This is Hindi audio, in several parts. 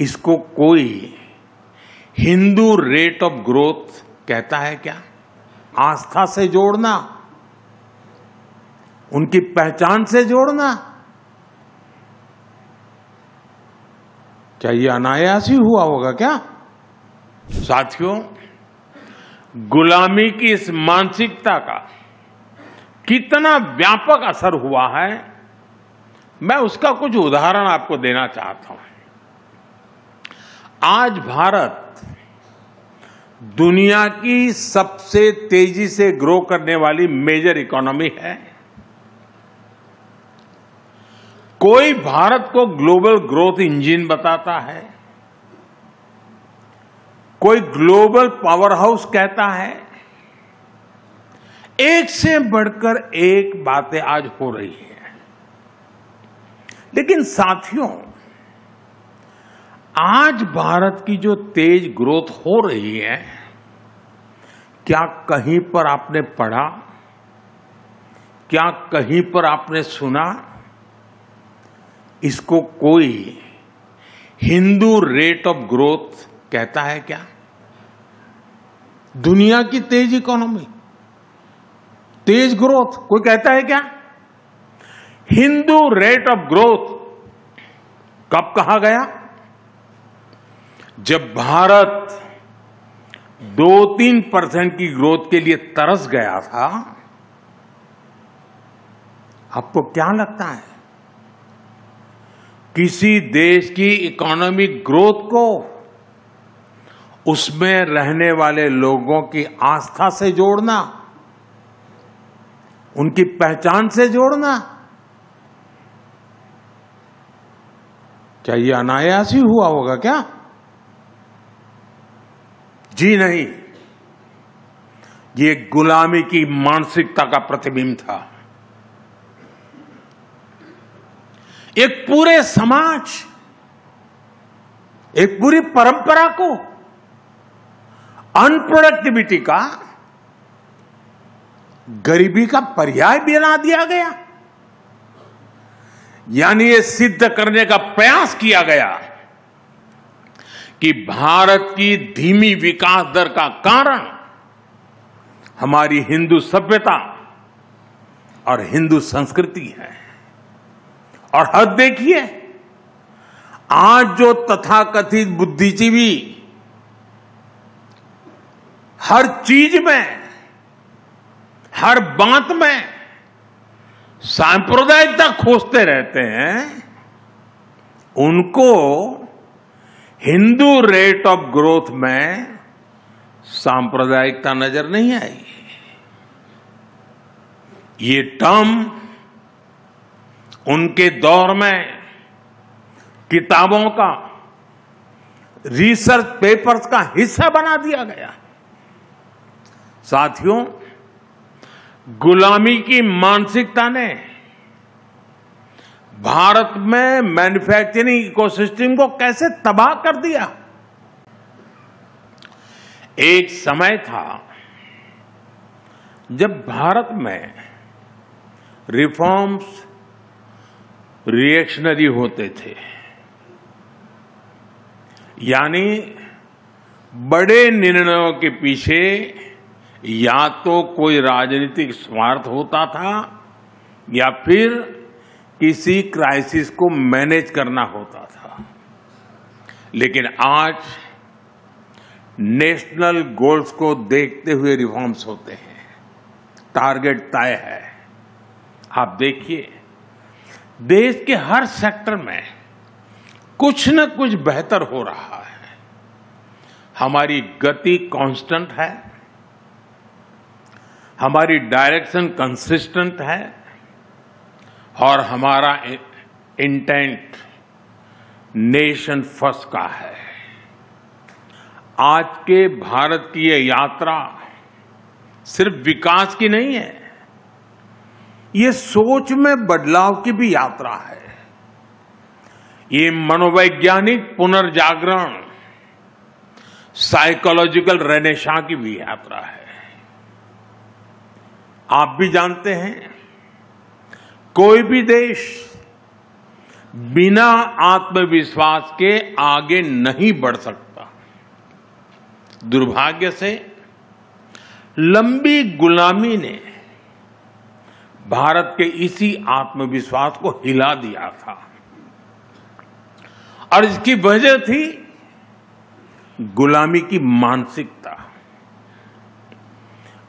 इसको कोई हिंदू रेट ऑफ ग्रोथ कहता है क्या? आस्था से जोड़ना, उनकी पहचान से जोड़ना, क्या ये अनायास ही हुआ होगा क्या? साथियों, गुलामी की इस मानसिकता का कितना व्यापक असर हुआ है, मैं उसका कुछ उदाहरण आपको देना चाहता हूं। आज भारत दुनिया की सबसे तेजी से ग्रो करने वाली मेजर इकोनॉमी है। कोई भारत को ग्लोबल ग्रोथ इंजन बताता है, कोई ग्लोबल पावर हाउस कहता है। एक से बढ़कर एक बातें आज हो रही हैं। लेकिन साथियों, आज भारत की जो तेज ग्रोथ हो रही है, क्या कहीं पर आपने पढ़ा, क्या कहीं पर आपने सुना, इसको कोई हिंदू रेट ऑफ ग्रोथ कहता है क्या? दुनिया की तेज इकोनॉमी, तेज ग्रोथ कोई कहता है क्या? हिंदू रेट ऑफ ग्रोथ कब कहा गया? जब भारत 2-3% की ग्रोथ के लिए तरस गया था। आपको क्या लगता है, किसी देश की इकोनॉमिक ग्रोथ को उसमें रहने वाले लोगों की आस्था से जोड़ना, उनकी पहचान से जोड़ना, क्या ये अनायास ही हुआ होगा क्या? जी नहीं, ये गुलामी की मानसिकता का प्रतिबिंब था। एक पूरे समाज, एक पूरी परंपरा को अनप्रोडक्टिविटी का, गरीबी का पर्याय बना दिया गया। यानी ये सिद्ध करने का प्रयास किया गया कि भारत की धीमी विकास दर का कारण हमारी हिंदू सभ्यता और हिंदू संस्कृति है। और हद देखिए, आज जो तथाकथित बुद्धिजीवी हर चीज में, हर बात में सांप्रदायिकता खोजते रहते हैं, उनको हिंदू रेट ऑफ ग्रोथ में सांप्रदायिकता नजर नहीं आई। ये टर्म उनके दौर में किताबों का, रिसर्च पेपर्स का हिस्सा बना दिया गया। साथियों, गुलामी की मानसिकता ने भारत में मैन्युफैक्चरिंग इकोसिस्टम को कैसे तबाह कर दिया। एक समय था जब भारत में रिफॉर्म्स रिएक्शनरी होते थे, यानी बड़े निर्णयों के पीछे या तो कोई राजनीतिक स्वार्थ होता था या फिर किसी क्राइसिस को मैनेज करना होता था। लेकिन आज नेशनल गोल्स को देखते हुए रिफॉर्म्स होते हैं, टारगेट तय है। आप देखिए, देश के हर सेक्टर में कुछ न कुछ बेहतर हो रहा है। हमारी गति कांस्टेंट है, हमारी डायरेक्शन कंसिस्टेंट है और हमारा इंटेंट नेशन फर्स्ट का है। आज के भारत की ये यात्रा सिर्फ विकास की नहीं है, ये सोच में बदलाव की भी यात्रा है। ये मनोवैज्ञानिक पुनर्जागरण, साइकोलॉजिकल रेनेसां की भी यात्रा है। आप भी जानते हैं, कोई भी देश बिना आत्मविश्वास के आगे नहीं बढ़ सकता। दुर्भाग्य से लंबी गुलामी ने भारत के इसी आत्मविश्वास को हिला दिया था और इसकी वजह थी गुलामी की मानसिकता।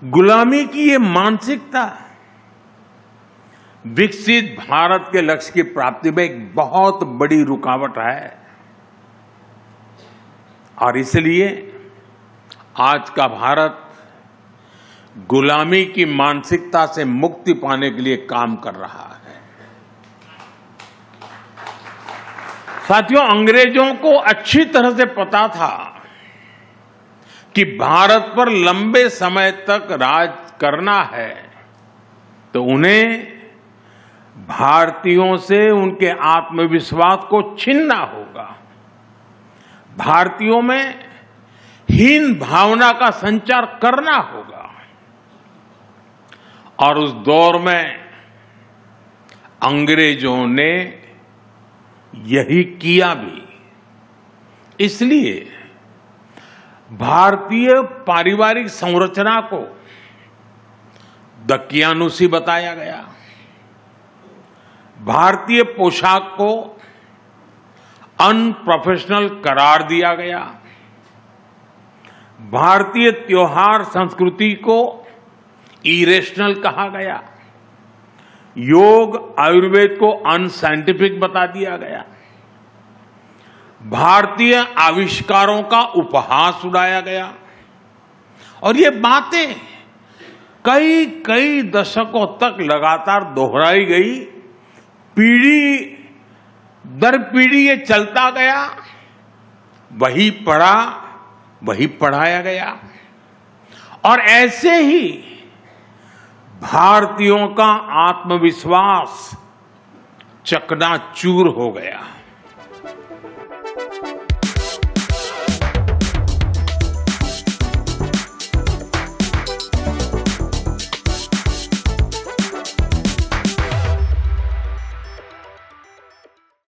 गुलामी की ये मानसिकता विकसित भारत के लक्ष्य की प्राप्ति में एक बहुत बड़ी रुकावट है और इसलिए आज का भारत गुलामी की मानसिकता से मुक्ति पाने के लिए काम कर रहा है। साथियों, अंग्रेजों को अच्छी तरह से पता था कि भारत पर लंबे समय तक राज करना है तो उन्हें भारतीयों से उनके आत्मविश्वास को छीनना होगा। भारतीयों में हीन भावना का संचार करना होगा और उस दौर में अंग्रेजों ने यही किया भी। इसलिए भारतीय पारिवारिक संरचना को दकियानुसी बताया गया, भारतीय पोशाक को अनप्रोफेशनल करार दिया गया, भारतीय त्योहार संस्कृति को इरेशनल कहा गया, योग आयुर्वेद को अनसाइंटिफिक बता दिया गया, भारतीय आविष्कारों का उपहास उड़ाया गया और ये बातें कई कई दशकों तक लगातार दोहराई गई। पीढ़ी दर पीढ़ी ये चलता गया, वही पढ़ा वही पढ़ाया गया और ऐसे ही भारतीयों का आत्मविश्वास चकनाचूर हो गया।